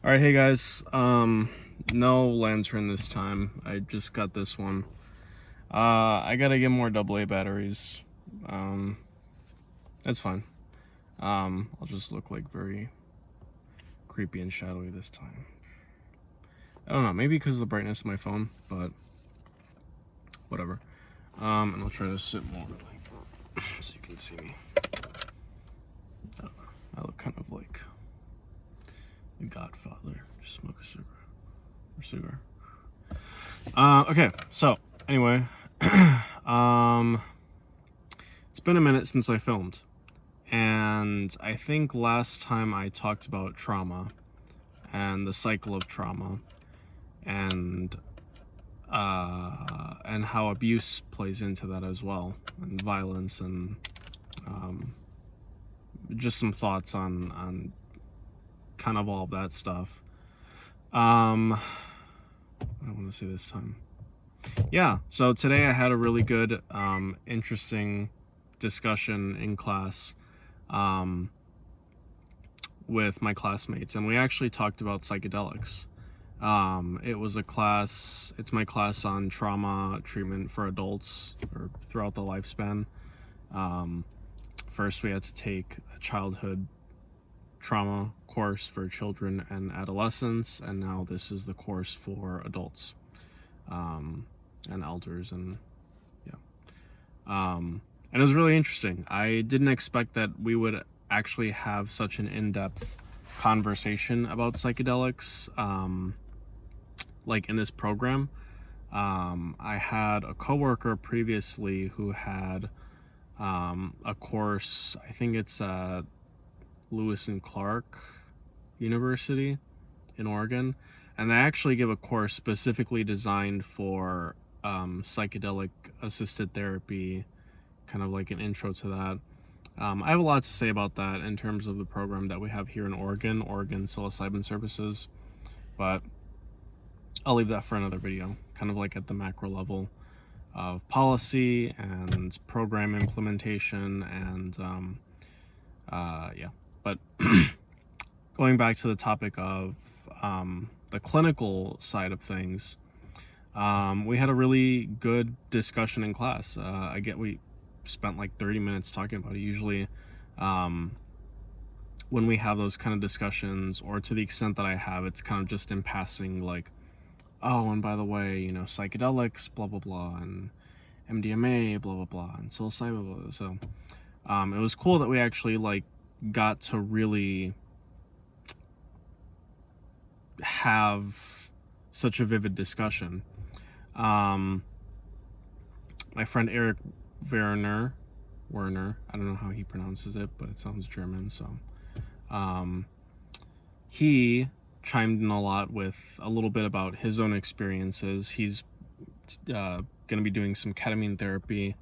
All right, hey guys. No lantern this time. I just got this one. I gotta get more AA batteries. That's fine. I'll just look like very creepy and shadowy this time. I don't know, maybe because of the brightness of my phone, but whatever. And I'll try to sit more like so you can see me. I don't know. I look kind of like the Godfather. Just smoke a cigar. Okay, so anyway, it's been a minute since I filmed, and I think last time I talked about trauma and the cycle of trauma, and how abuse plays into that as well, and violence, and just some thoughts on kind of all of that stuff. What I want to say this time. Yeah, so today I had a really good, interesting discussion in class with my classmates, and we actually talked about psychedelics. It was a class, it's my class on trauma treatment for adults or throughout the lifespan. First, we had to take a childhood trauma course for children and adolescents, and now this is the course for adults and elders, and yeah. And it was really interesting. I didn't expect that we would actually have such an in-depth conversation about psychedelics like in this program. I had a coworker previously who had a course, I think it's Lewis and Clark University in Oregon, and they actually give a course specifically designed for psychedelic assisted therapy, kind of like an intro to that. I have a lot to say about that in terms of the program that we have here in Oregon Psilocybin Services, but I'll leave that for another video, kind of like at the macro level of policy and program implementation, and yeah. But going back to the topic of the clinical side of things, we had a really good discussion in class. We spent like 30 minutes talking about it. Usually when we have those kind of discussions, or to the extent that I have, it's kind of just in passing, like, oh, and by the way, you know, psychedelics, blah blah blah, and MDMA, blah blah blah, and psilocybin, blah, blah. So it was cool that we actually like got to really have such a vivid discussion. My friend Eric Werner, I don't know how he pronounces it, but it sounds German, so he chimed in a lot with a little bit about his own experiences. He's going to be doing some ketamine therapy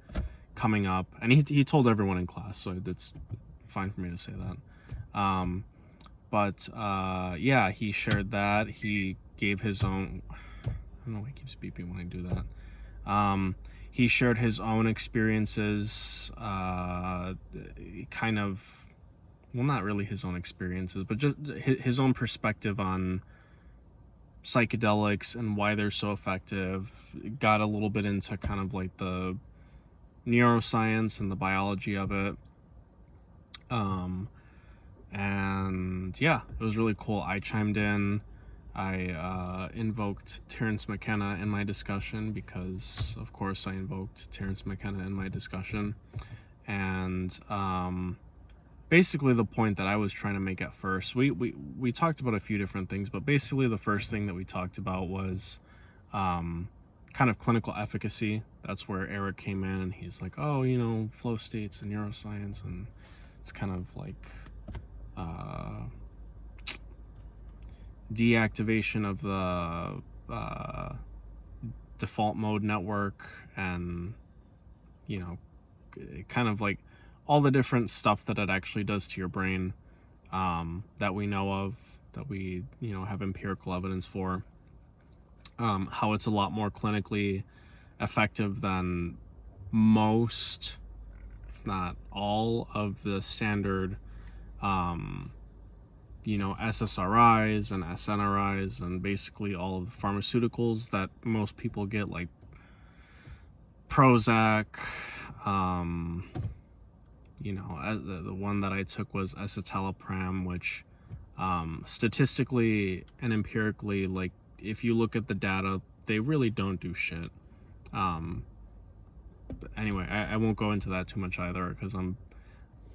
coming up, and he told everyone in class, so it's fine for me to say that. But yeah, he shared that. He gave his own, I don't know why it keeps beeping when I do that. He shared his own experiences, kind of, well, not really his own experiences, but just his own perspective on psychedelics and why they're so effective. Got a little bit into kind of like the neuroscience and the biology of it. And yeah, it was really cool. I chimed in. I invoked Terence McKenna in my discussion, because of course I invoked Terence McKenna in my discussion. And basically the point that I was trying to make at first, we talked about a few different things, but basically the first thing that we talked about was kind of clinical efficacy. That's where Eric came in, and he's like, oh, you know, flow states and neuroscience, and it's kind of like deactivation of the default mode network, and, you know, kind of like all the different stuff that it actually does to your brain, that we know of, that we, you know, have empirical evidence for, how it's a lot more clinically effective than most, if not all, of the standard SSRIs and SNRIs and basically all of the pharmaceuticals that most people get, like Prozac. The one that I took was escitalopram, which statistically and empirically, like if you look at the data, they really don't do shit. But anyway, I won't go into that too much either, because I'm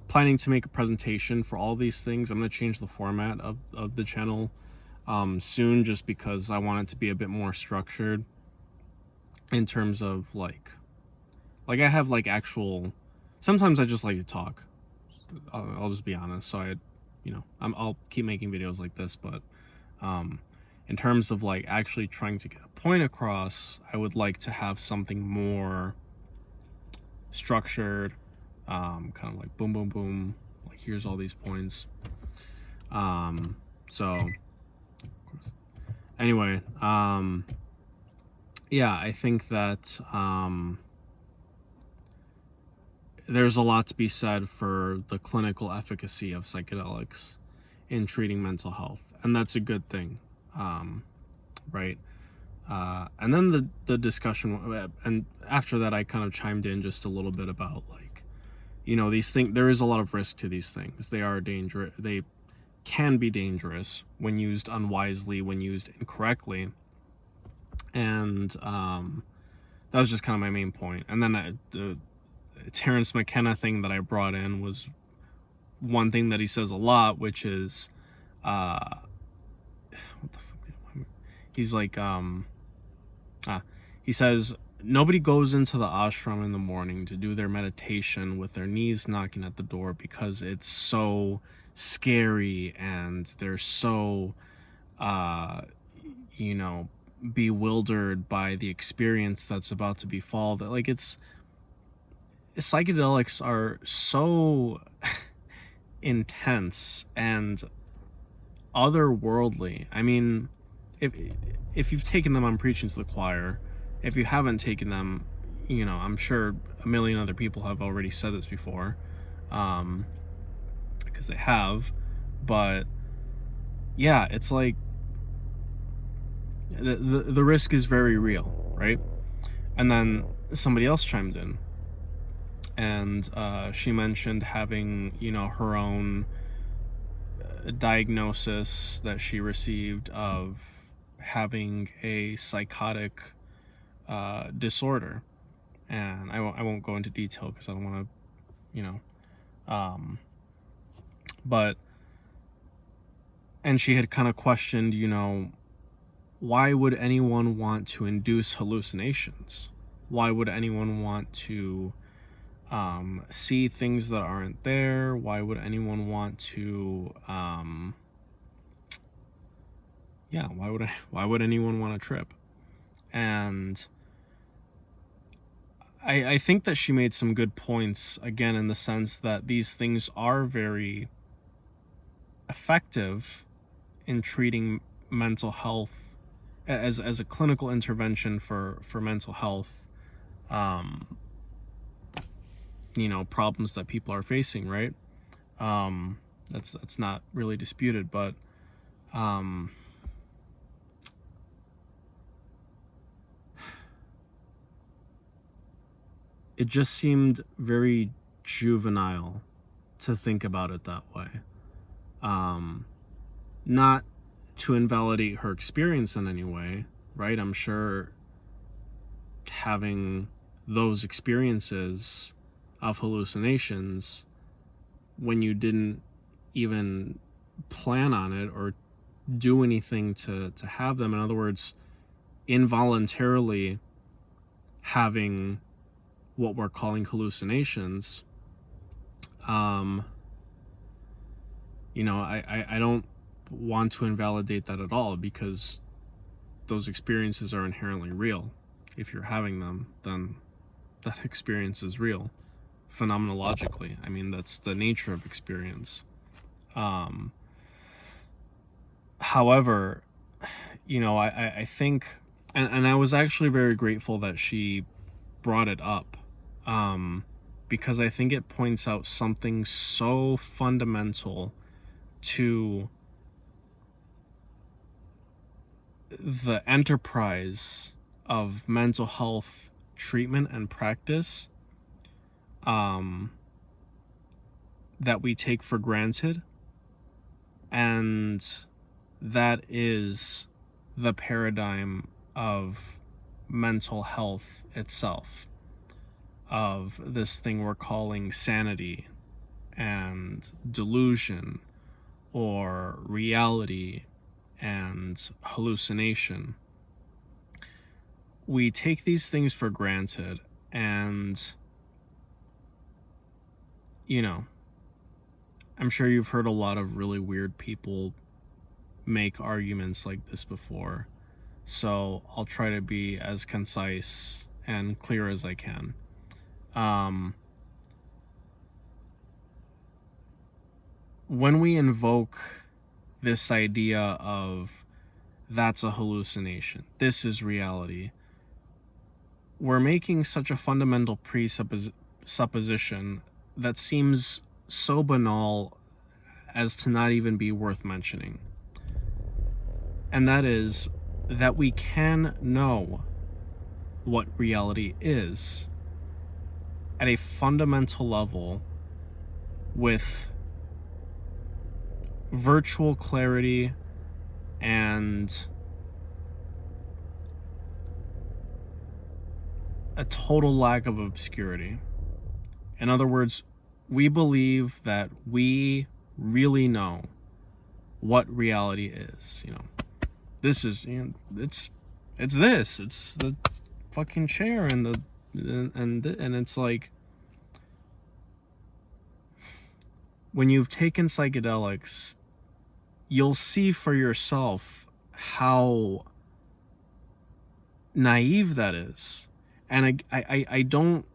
planning to make a presentation for all these things. I'm going to change the format of the channel soon, just because I want it to be a bit more structured in terms of like I have like actual, sometimes I just like to talk. I'll just be honest. So I'll keep making videos like this, but in terms of like actually trying to get a point across, I would like to have something more structured, kind of like boom boom boom, like here's all these points. So anyway, yeah, I think that there's a lot to be said for the clinical efficacy of psychedelics in treating mental health, and that's a good thing, right? And then the discussion, and after that I kind of chimed in just a little bit about like, these things, there is a lot of risk to these things. They are dangerous. They can be dangerous when used unwisely, when used incorrectly. And that was just kind of my main point. And then the Terrence McKenna thing that I brought in was one thing that he says a lot, which is what the fuck, he's like he says nobody goes into the ashram in the morning to do their meditation with their knees knocking at the door because it's so scary and they're so bewildered by the experience that's about to befall, that like psychedelics are so intense and otherworldly. I mean, if you've taken them, I'm preaching to the choir. If you haven't taken them, I'm sure a million other people have already said this before, because they have. But yeah, it's like the risk is very real, right? And then somebody else chimed in, and she mentioned having her own diagnosis that she received of having a psychotic disorder, and I won't go into detail because I don't want to, but, and she had kind of questioned, why would anyone want to induce hallucinations? Why would anyone want to see things that aren't there? Why would anyone want to why would anyone want to trip? And I think that she made some good points, again, in the sense that these things are very effective in treating mental health as a clinical intervention for mental health problems that people are facing, right? That's not really disputed, but it just seemed very juvenile to think about it that way. Not to invalidate her experience in any way, right? I'm sure having those experiences of hallucinations when you didn't even plan on it or do anything to have them, in other words, involuntarily having what we're calling hallucinations, I don't want to invalidate that at all, because those experiences are inherently real. If you're having them, then that experience is real phenomenologically. I mean, that's the nature of experience. However, I think, and I was actually very grateful that she brought it up, because I think it points out something so fundamental to the enterprise of mental health treatment and practice that we take for granted, and that is the paradigm of mental health itself, of this thing we're calling sanity and delusion or reality and hallucination. We take these things for granted, and I'm sure you've heard a lot of really weird people make arguments like this before, so I'll try to be as concise and clear as I can. When we invoke this idea of that's a hallucination, this is reality, we're making such a fundamental presupposition that seems so banal as to not even be worth mentioning. And that is that we can know what reality is at a fundamental level with virtual clarity and a total lack of obscurity. In other words, we believe that we really know what reality is. This is, it's the fucking chair and it's like, when you've taken psychedelics, you'll see for yourself how naive that is. And I don't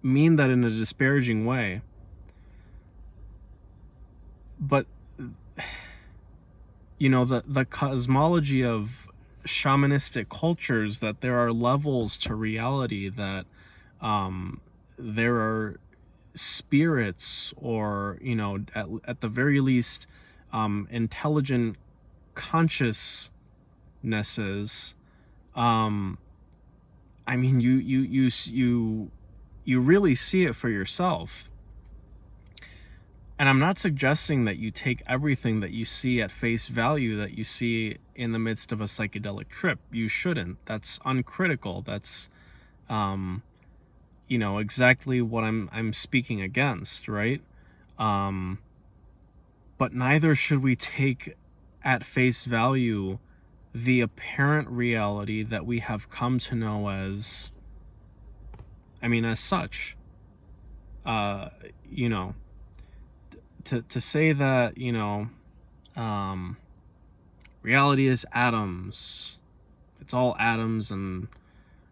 mean that in a disparaging way, but the cosmology of shamanistic cultures, that there are levels to reality, that there are spirits, or at the very least intelligent consciousnesses. I mean, you really see it for yourself. And I'm not suggesting that you take everything that you see at face value, that you see in the midst of a psychedelic trip. You shouldn't. That's uncritical. That's exactly what I'm speaking against, right? But neither should we take at face value the apparent reality that we have come to know as such. To say that, reality is atoms, it's all atoms and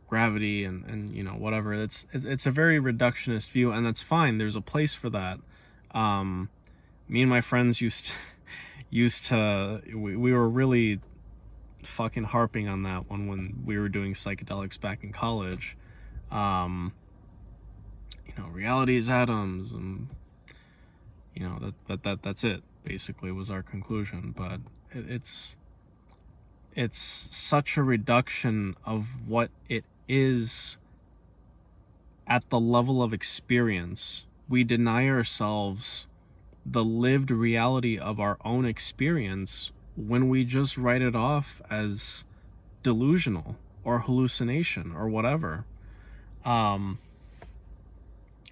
gravity and whatever, it's a very reductionist view, and that's fine. There's a place for that. Me and my friends used to we were really fucking harping on that one when we were doing psychedelics back in college. Reality is atoms, and that's it, basically, was our conclusion. But it's such a reduction of what it is at the level of experience. We deny ourselves the lived reality of our own experience when we just write it off as delusional or hallucination or whatever.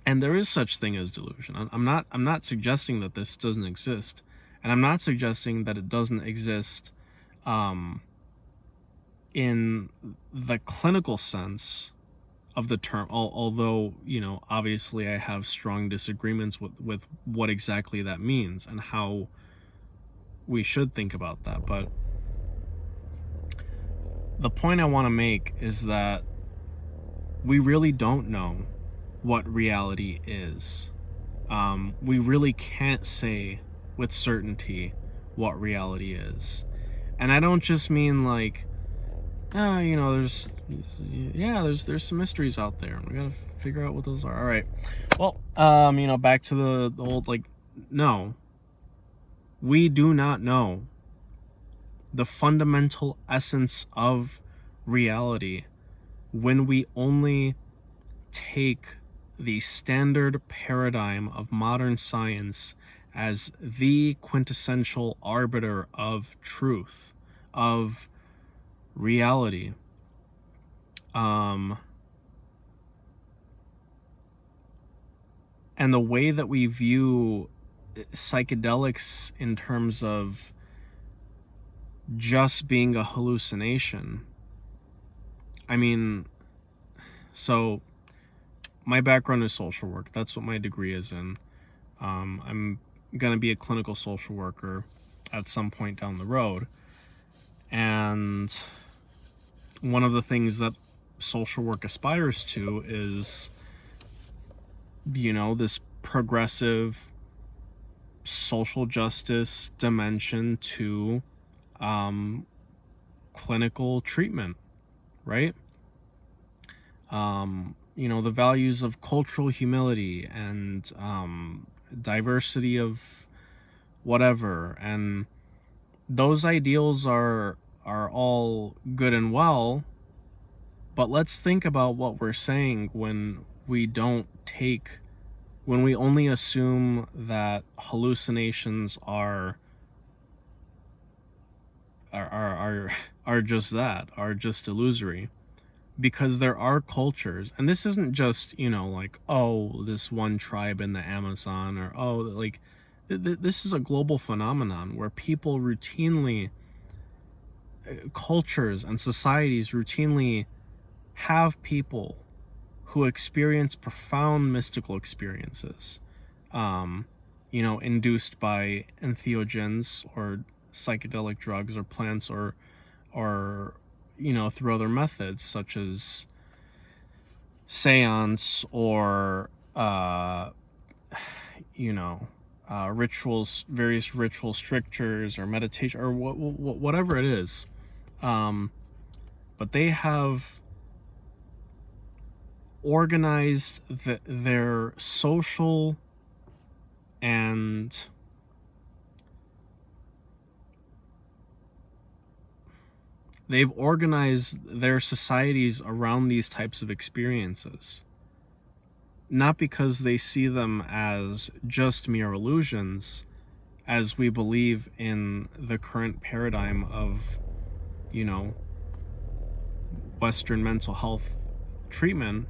And there is such thing as delusion. I'm not suggesting that this doesn't exist, and I'm not suggesting that it doesn't exist in the clinical sense of the term, although obviously I have strong disagreements with what exactly that means and how we should think about that. But the point I want to make is that we really don't know what reality is. We really can't say with certainty what reality is. And I don't just mean like, there's some mysteries out there, and we gotta figure out what those are. All right. Well, back to the old, no, we do not know the fundamental essence of reality when we only take the standard paradigm of modern science as the quintessential arbiter of truth, of reality. And the way that we view psychedelics in terms of just being a hallucination. I mean, so my background is social work. That's what my degree is in. I'm going to be a clinical social worker at some point down the road. And one of the things that social work aspires to is, you know, this progressive social justice dimension to clinical treatment, right? You know, the values of cultural humility and diversity of whatever, and those ideals are all good and well, but let's think about what we're saying when we only assume that hallucinations are just that, are just illusory. Because there are cultures, and this isn't just, you know, like, oh, this one tribe in the Amazon, or oh, like, this is a global phenomenon where people routinely, cultures and societies routinely have people who experience profound mystical experiences, you know, induced by entheogens or psychedelic drugs or plants, or you know, through other methods such as seance or you know, rituals, various ritual strictures or meditation or whatever it is, but they have organized their social and they've organized their societies around these types of experiences, not because they see them as just mere illusions, as we believe in the current paradigm of, you know, Western mental health treatment,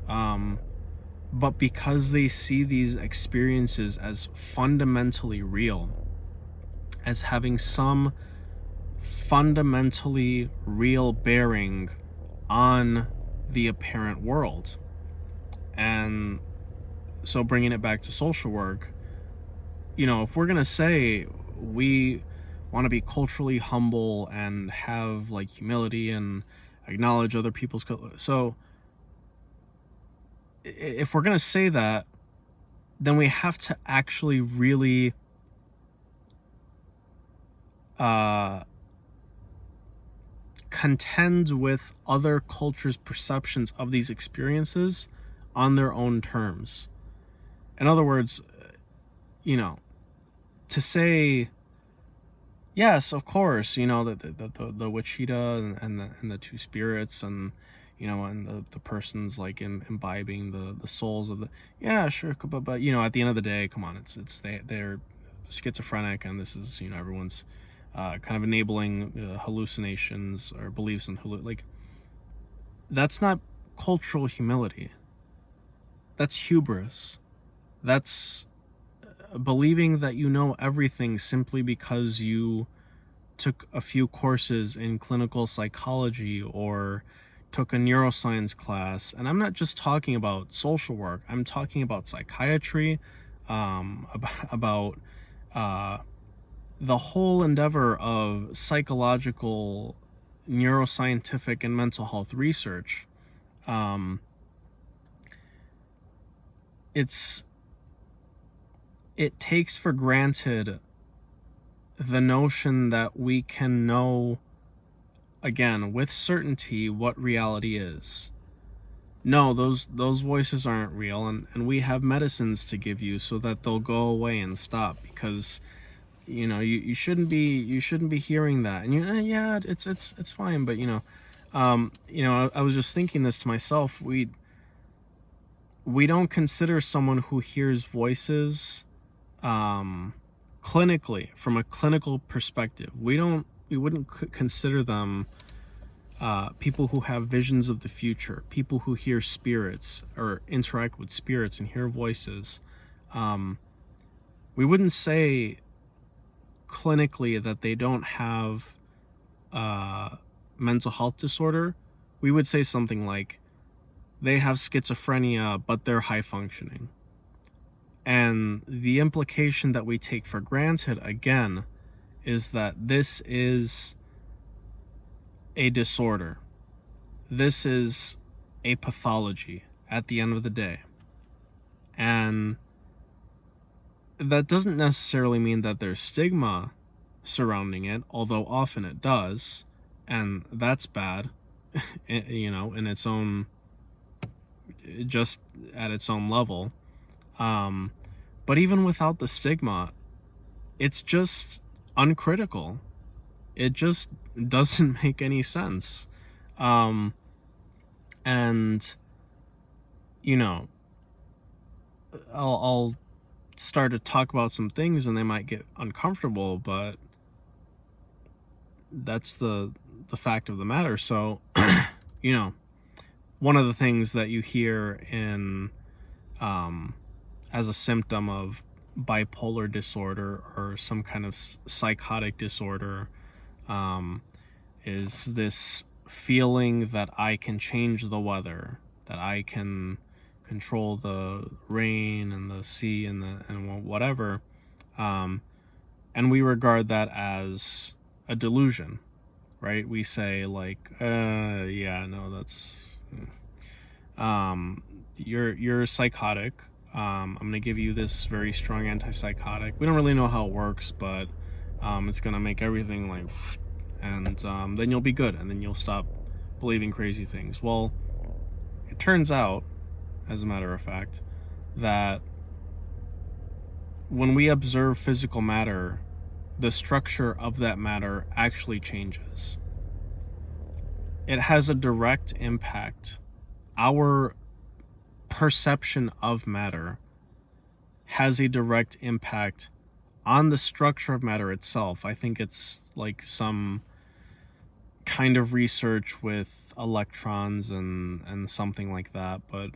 but because they see these experiences as fundamentally real, as having some fundamentally real bearing on the apparent world. And so bringing it back to social work, you know, if we're going to say we want to be culturally humble and have like humility and acknowledge other people's, so if we're going to say that, then we have to actually really contend with other cultures' perceptions of these experiences on their own terms. In other words, you know, to say, yes, of course, you know, the Wichita and the two spirits, and, you know, and the person's like imbibing the souls of the, yeah, sure, but you know, at the end of the day, come on, they're schizophrenic, and this is, you know, everyone's kind of enabling hallucinations or beliefs in like, that's not cultural humility. That's hubris. That's believing that you know everything simply because you took a few courses in clinical psychology or took a neuroscience class. And I'm not just talking about social work. I'm talking about psychiatry, about the whole endeavor of psychological, neuroscientific, and mental health research. It takes for granted the notion that we can know, again, with certainty, what reality is. No, those voices aren't real, and we have medicines to give you so that they'll go away and stop, because you shouldn't be hearing that. And yeah, it's fine, but I was just thinking this to myself. We don't consider someone who hears voices clinically, from a clinical perspective. We wouldn't consider them people who have visions of the future, people who hear spirits or interact with spirits and hear voices. We wouldn't say clinically that they don't have mental health disorder. We would say something like they have schizophrenia, but they're high functioning. And the implication that we take for granted, again, is that this is a disorder. This is a pathology at the end of the day. And that doesn't necessarily mean that there's stigma surrounding it, although often it does, and that's bad, in its own, just at its own level. But even without the stigma, it's just uncritical. It just doesn't make any sense. And I'll start to talk about some things and they might get uncomfortable, but that's the fact of the matter. So one of the things that you hear in as a symptom of bipolar disorder or some kind of psychotic disorder is this feeling that I can change the weather, that I can control the rain and the sea and whatever, and we regard that as a delusion, right? We say like, yeah, no, that's you're psychotic. I'm gonna give you this very strong antipsychotic. We don't really know how it works, but it's gonna make everything like, and then you'll be good, and then you'll stop believing crazy things. Well, it turns out, as a matter of fact, that when we observe physical matter, the structure of that matter actually changes. It has a direct impact. Our perception of matter has a direct impact on the structure of matter itself. I think it's like some kind of research with electrons and something like that, but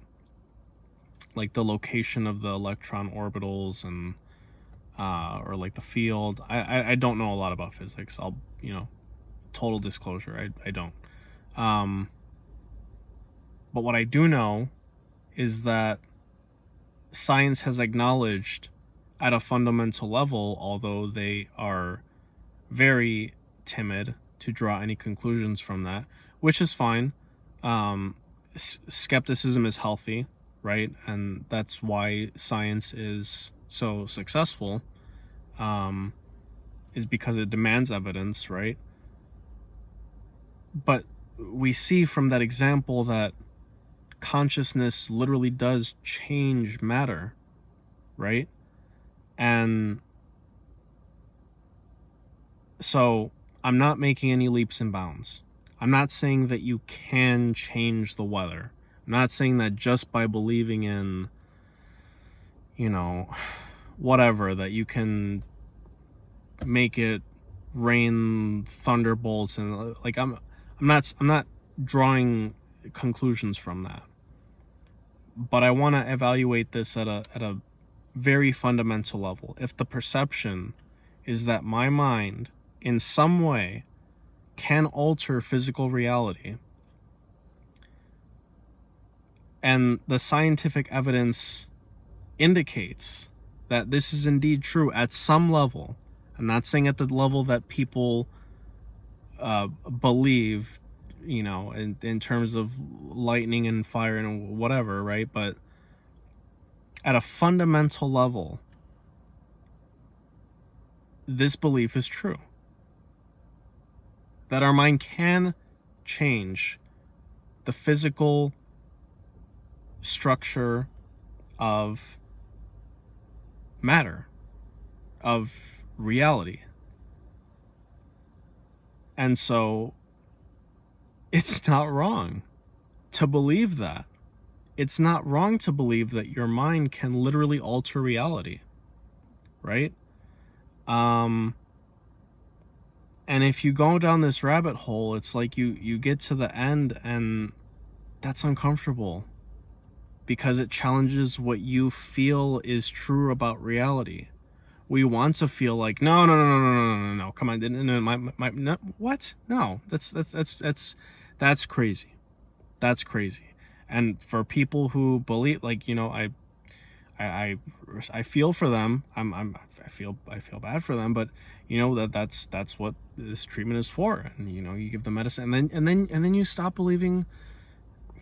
like the location of the electron orbitals and or like the field. I don't know a lot about physics. I'll total disclosure, I don't. But what I do know is that science has acknowledged at a fundamental level, although they are very timid to draw any conclusions from that, which is fine. Skepticism is healthy, right? And that's why science is so successful, is because it demands evidence, right? But we see from that example that consciousness literally does change matter, right? And so I'm not making any leaps and bounds. I'm not saying that you can change the weather. I'm not saying that just by believing in, whatever, that you can make it rain thunderbolts and like I'm not drawing conclusions from that. But I want to evaluate this at a very fundamental level. If the perception is that my mind in some way can alter physical reality, and the scientific evidence indicates that this is indeed true at some level, I'm not saying at the level that people believe, in terms of lightning and fire and whatever, right? But at a fundamental level, this belief is true. That our mind can change the physical structure of matter, of reality. And so it's not wrong to believe that. It's not wrong to believe that your mind can literally alter reality, right? And if you go down this rabbit hole, it's like you get to the end, and that's uncomfortable because it challenges what you feel is true about reality. We want to feel like no, come on, no, what? No, that's crazy. That's crazy. And for people who believe, like, you know, I feel for them. I feel bad for them, but you know that's what this treatment is for. And you know, you give them medicine, and then you stop believing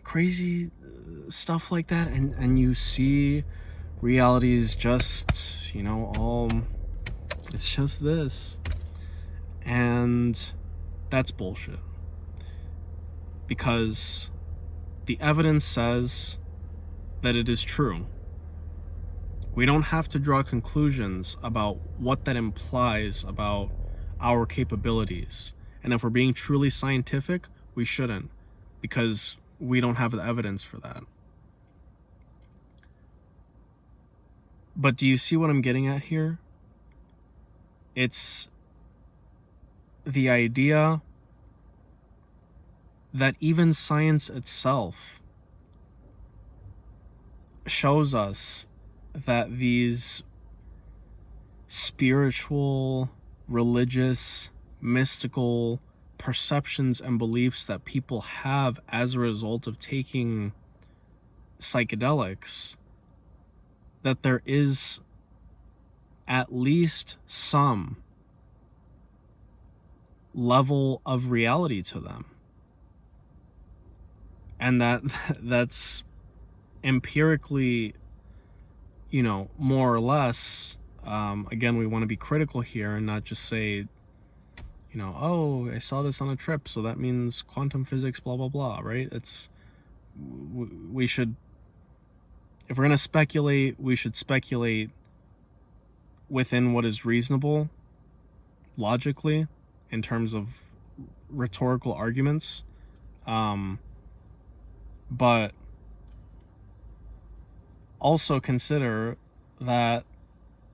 crazy stuff like that, and you see reality is just, you know, all it's just this, and that's bullshit. Because the evidence says that it is true. We don't have to draw conclusions about what that implies about our capabilities. And if we're being truly scientific, we shouldn't, because we don't have the evidence for that. But do you see what I'm getting at here? It's the idea that even science itself shows us that these spiritual, religious, mystical perceptions and beliefs that people have as a result of taking psychedelics, that there is at least some level of reality to them. And that's empirically, you know, more or less, again, we want to be critical here and not just say, you know, oh, I saw this on a trip, so that means quantum physics, blah, blah, blah, right? We should, if we're going to speculate, we should speculate within what is reasonable, logically, in terms of rhetorical arguments. But also consider that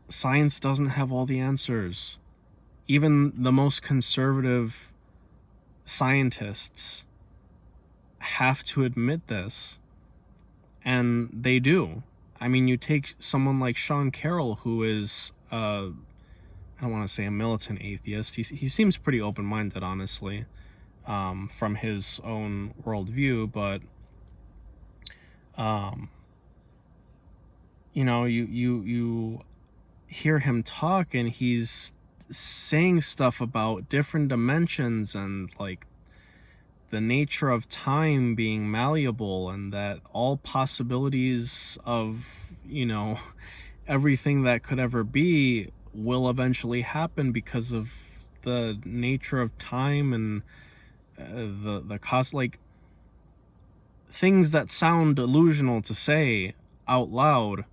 science doesn't have all the answers. Even the most conservative scientists have to admit this, and they do. I mean, you take someone like Sean Carroll, who is, I don't want to say a militant atheist. He seems pretty open-minded, honestly, from his own worldview, but you know, you hear him talk, and he's saying stuff about different dimensions and like the nature of time being malleable, and that all possibilities of, you know, everything that could ever be will eventually happen because of the nature of time and the cost, like things that sound delusional to say out loud,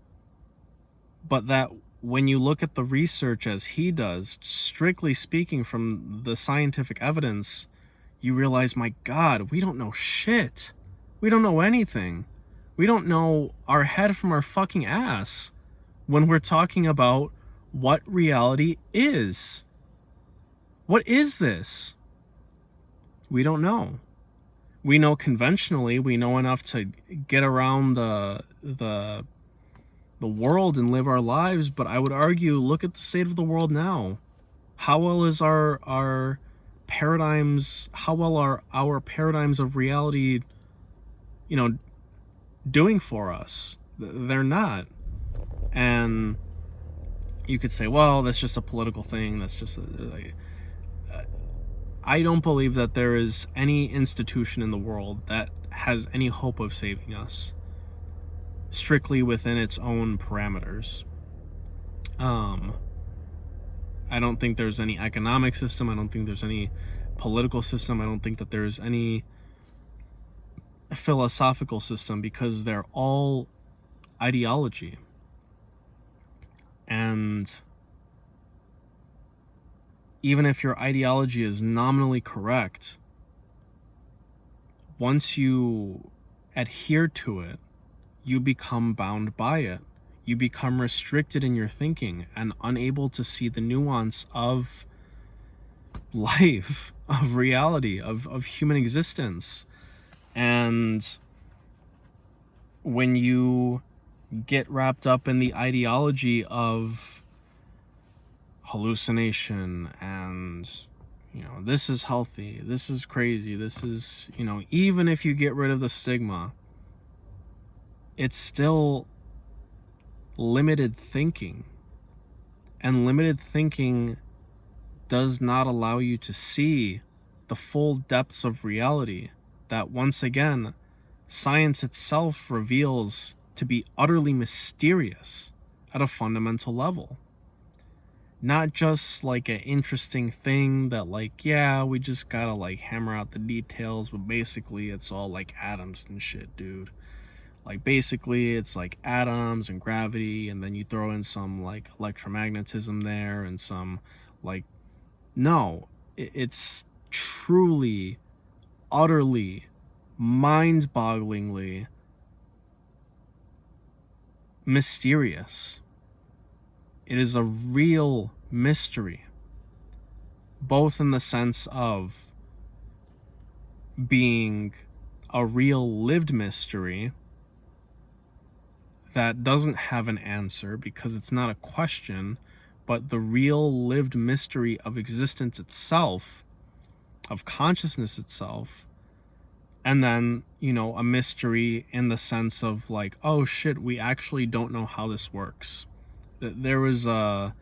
but that when you look at the research as he does, strictly speaking from the scientific evidence, you realize, my God, we don't know shit. We don't know anything. We don't know our head from our fucking ass when we're talking about what reality is. What is this? We don't know. We know conventionally, we know enough to get around the world and live our lives, but I would argue, look at the state of the world now. How well is our paradigms, how well are our paradigms of reality, you know, doing for us? They're not. And you could say, well, that's just a political thing, that's just I don't believe that there is any institution in the world that has any hope of saving us, strictly within its own parameters. I don't think there's any economic system. I don't think there's any political system. I don't think that there's any philosophical system, because they're all ideology. And even if your ideology is nominally correct, once you adhere to it, you become bound by it. You become restricted in your thinking and unable to see the nuance of life, of reality, of human existence. And when you get wrapped up in the ideology of hallucination and, this is healthy, this is crazy, this is, even if you get rid of the stigma, it's still limited thinking. And limited thinking does not allow you to see the full depths of reality that, once again, science itself reveals to be utterly mysterious at a fundamental level. Not just like an interesting thing that, like, yeah, we just gotta like hammer out the details, but basically it's all like atoms and shit, dude. Like, basically it's like atoms and gravity, and then you throw in some like electromagnetism there and some like, no, it's truly, utterly, mind-bogglingly mysterious. It is a real mystery, both in the sense of being a real lived mystery that doesn't have an answer because it's not a question, but the real lived mystery of existence itself, of consciousness itself. And then, a mystery in the sense of like, oh shit, we actually don't know how this works. There was a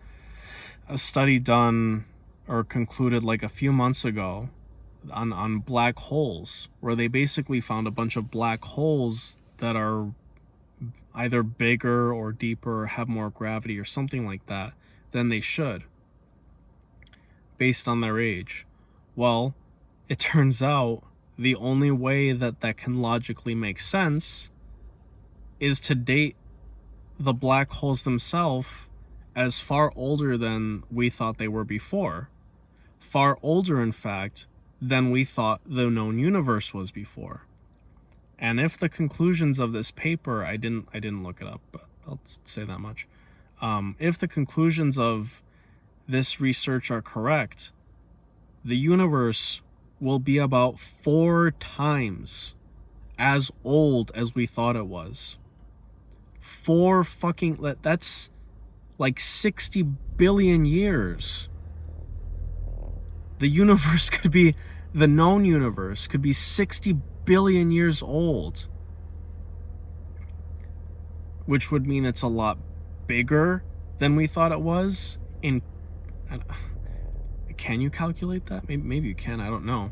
study done or concluded like a few months ago on black holes, where they basically found a bunch of black holes that are either bigger or deeper or have more gravity or something like that than they should, based on their age. Well, it turns out the only way that can logically make sense is to date the black holes themselves as far older than we thought they were before. Far older, in fact, than we thought the known universe was before. And if the conclusions of this paper, I didn't look it up, but I'll say that much. If the conclusions of this research are correct, the universe will be about 4 times as old as we thought it was. That's like 60 billion years. The universe could be, the known universe could be 60 billion years old, which would mean it's a lot bigger than we thought it was. Can you calculate that? Maybe you can, I don't know.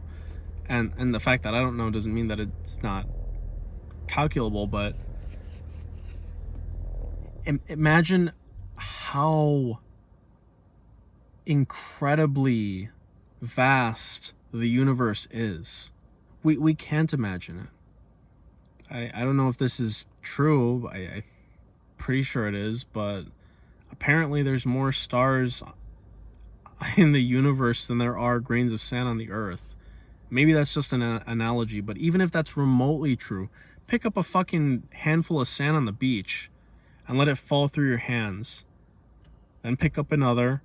And the fact that I don't know doesn't mean that it's not calculable, but imagine how incredibly vast the universe is. We can't imagine it. I don't know if this is true. I'm pretty sure it is, but apparently there's more stars in the universe than there are grains of sand on the earth. Maybe that's just an analogy, but even if that's remotely true, pick up a fucking handful of sand on the beach and let it fall through your hands. Then pick up another,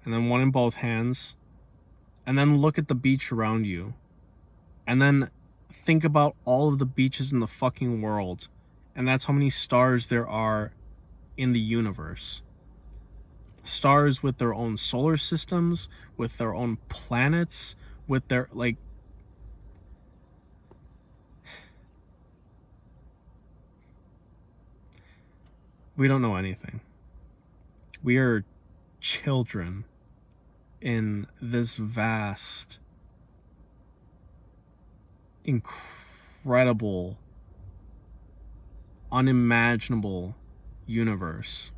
and then one in both hands, and then look at the beach around you. And then think about all of the beaches in the fucking world. And that's how many stars there are in the universe. Stars with their own solar systems, with their own planets, with their, like... We don't know anything. We are children in this vast, incredible, unimaginable universe.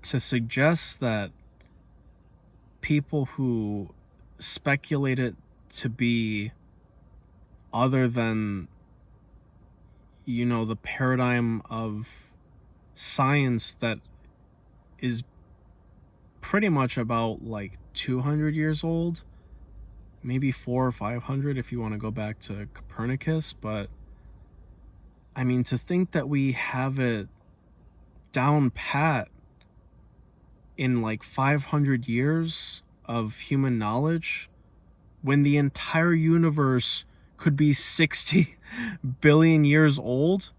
To suggest that people who speculate it to be other than, the paradigm of science that is pretty much about like 200 years old, maybe 400 or 500 if you want to go back to Copernicus. But I mean, to think that we have it down pat in like 500 years of human knowledge, when the entire universe could be 60 billion years old,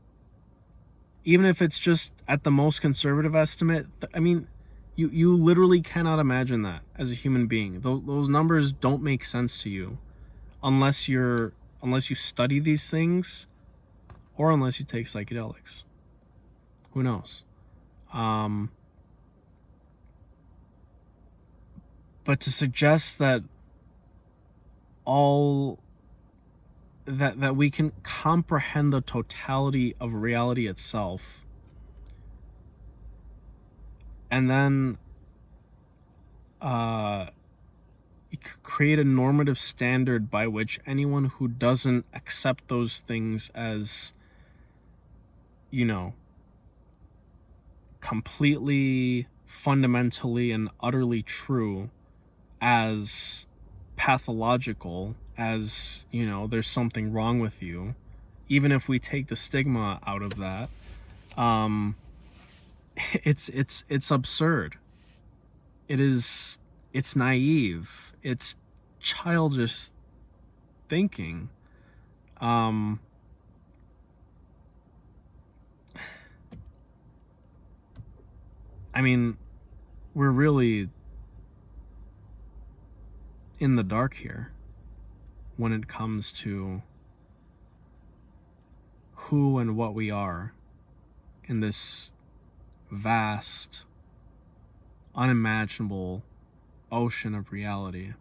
even if it's just at the most conservative estimate. I mean, you literally cannot imagine that as a human being. Those numbers don't make sense to you unless you study these things, or unless you take psychedelics. Who knows? But to suggest that that we can comprehend the totality of reality itself, and then create a normative standard by which anyone who doesn't accept those things as, completely, fundamentally, and utterly true, as pathological, as, there's something wrong with you, even if we take the stigma out of that, it's absurd. It's naive. It's childish thinking. I mean, we're really in the dark here when it comes to who and what we are in this vast, unimaginable ocean of reality.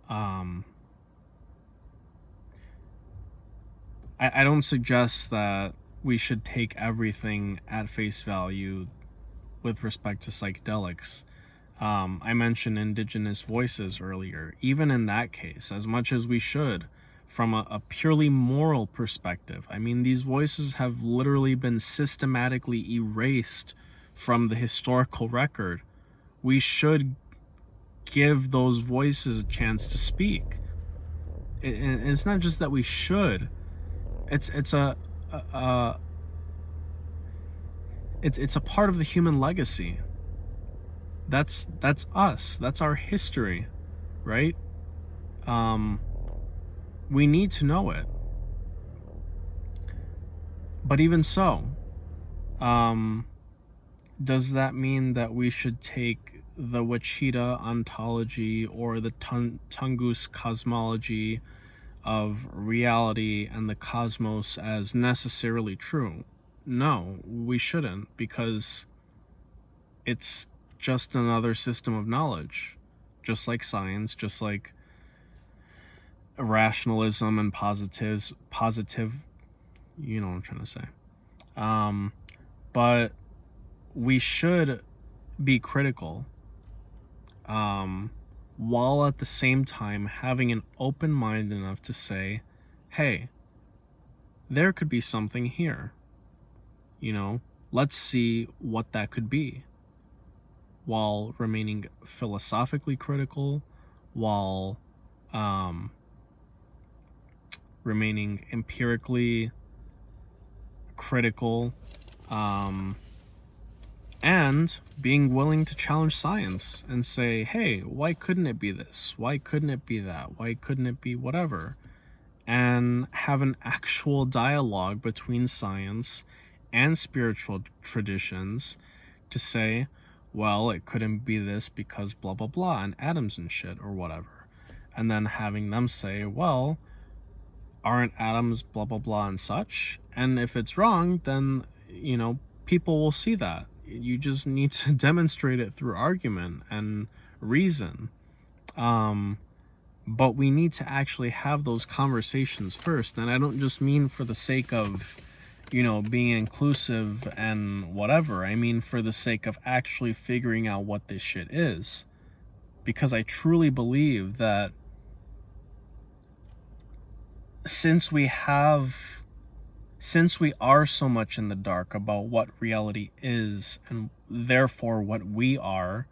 I don't suggest that we should take everything at face value with respect to psychedelics. I mentioned indigenous voices earlier. Even in that case, as much as we should, from a purely moral perspective, I mean, these voices have literally been systematically erased from the historical record. We should give those voices a chance to speak. And it's not just that we should. It's a part of the human legacy. That's us. That's our history, right? We need to know it. But even so, does that mean that we should take the Wichita ontology or the Tungus cosmology of reality and the cosmos as necessarily true? No, we shouldn't, because it's just another system of knowledge, just like science, just like rationalism and positive, you know what I'm trying to say. But we should be critical, while at the same time having an open mind enough to say, hey, there could be something here. Let's see what that could be, while remaining philosophically critical, while remaining empirically critical, and being willing to challenge science and say, hey, why couldn't it be this? Why couldn't it be that? Why couldn't it be whatever? And have an actual dialogue between science and spiritual traditions to say, well, it couldn't be this because blah, blah, blah, and atoms and shit or whatever. And then having them say, well, aren't atoms blah, blah, blah and such? And if it's wrong, then, people will see that. You just need to demonstrate it through argument and reason. But we need to actually have those conversations first. And I don't just mean for the sake of, being inclusive and whatever. I mean for the sake of actually figuring out what this shit is. Because I truly believe that since we have since we are so much in the dark about what reality is and therefore what we are,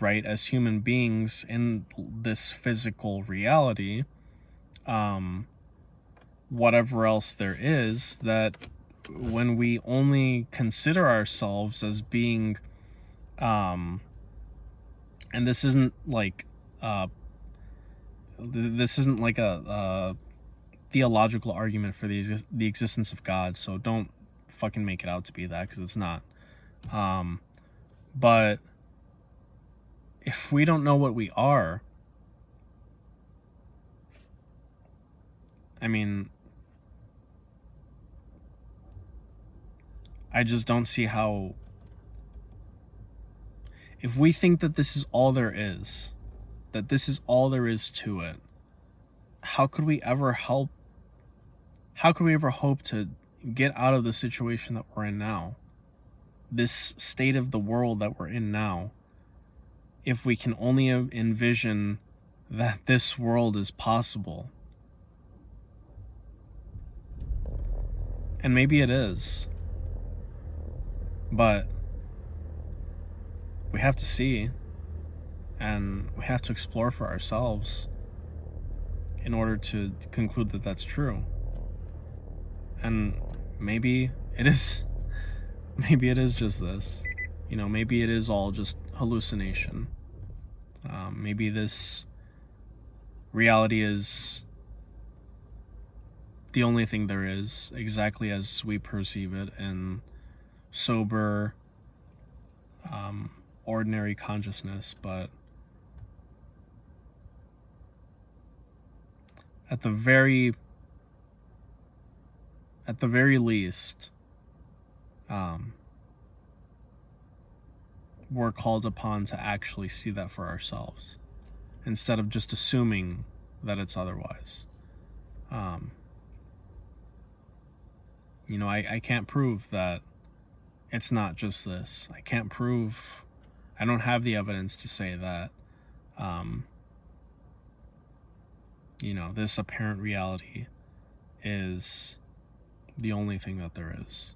right, as human beings in this physical reality, whatever else there is, that when we only consider ourselves as being, and this isn't like a theological argument for the existence of God, so don't fucking make it out to be that, because it's not. But if we don't know what we are, I mean, I just don't see how, if we think that this is all there is, that this is all there is to it, how could we ever hope to get out of the situation that we're in now, this state of the world that we're in now, if we can only envision that this world is possible? And maybe it is, but we have to see, and we have to explore for ourselves in order to conclude that that's true. And maybe it is just this, maybe it is all just hallucination. Maybe this reality is the only thing there is, exactly as we perceive it in sober, ordinary consciousness. But at the very least, we're called upon to actually see that for ourselves, instead of just assuming that it's otherwise. I can't prove that it's not just this. I don't have the evidence to say that, this apparent reality is the only thing that there is.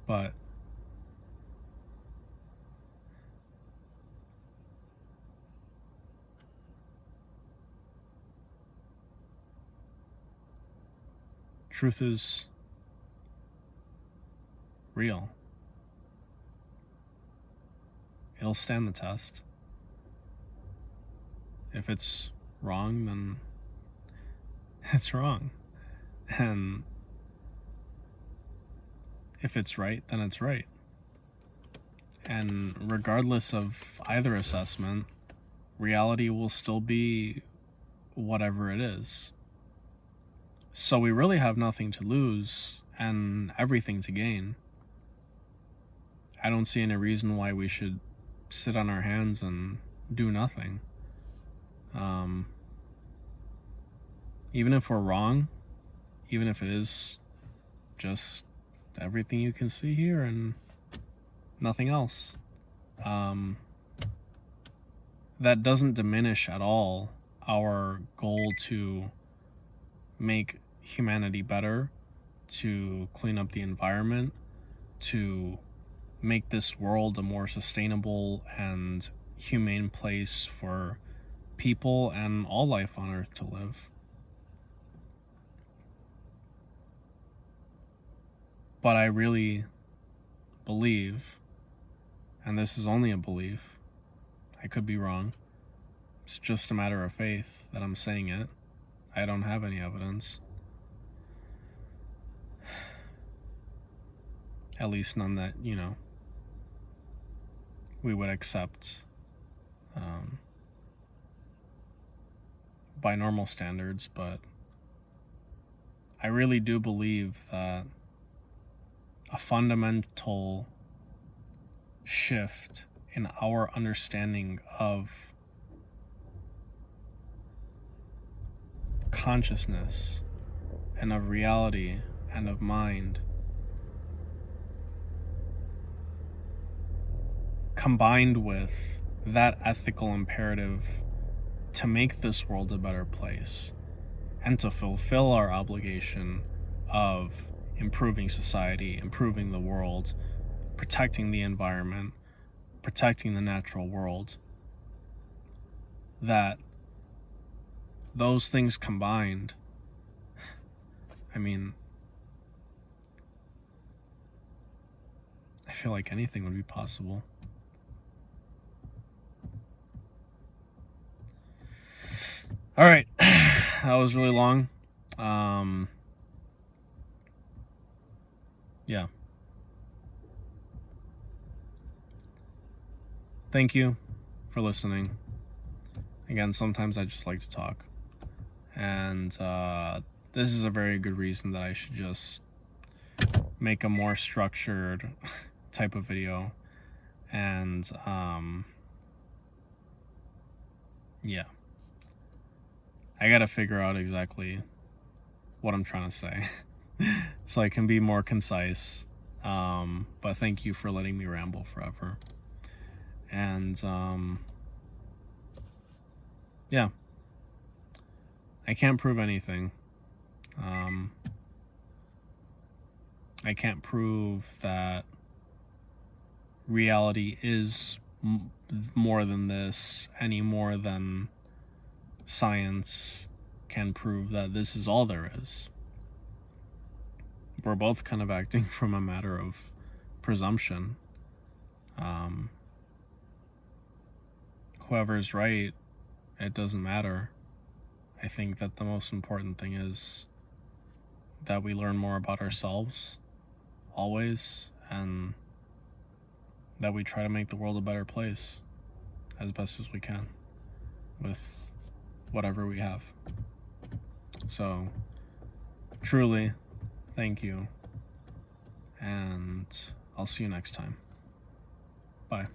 But truth is real. It'll stand the test. If it's wrong, then it's wrong. And if it's right, then it's right. And regardless of either assessment, reality will still be whatever it is. So we really have nothing to lose and everything to gain. I don't see any reason why we should sit on our hands and do nothing. Even if we're wrong, even if it is just everything you can see here and nothing else, that doesn't diminish at all our goal to make humanity better, to clean up the environment, to make this world a more sustainable and humane place for people and all life on Earth to live. But I really believe, and this is only a belief, I could be wrong, it's just a matter of faith that I'm saying it. I don't have any evidence. At least none that, we would accept by normal standards, but I really do believe that a fundamental shift in our understanding of consciousness and of reality and of mind, combined with that ethical imperative to make this world a better place and to fulfill our obligation of improving society, improving the world, protecting the environment, protecting the natural world, that those things combined, I mean, I feel like anything would be possible. All right, that was really long. Yeah. Thank you for listening. Again, sometimes I just like to talk. And this is a very good reason that I should just make a more structured type of video. And yeah. I gotta figure out exactly what I'm trying to say so I can be more concise. But thank you for letting me ramble forever. And yeah, I can't prove anything. I can't prove that reality is more than this, any more than science can prove that this is all there is. We're both kind of acting from a matter of presumption. Whoever's right, it doesn't matter. I think that the most important thing is that we learn more about ourselves, always, and that we try to make the world a better place as best as we can with whatever we have. So, truly, thank you, and I'll see you next time. Bye.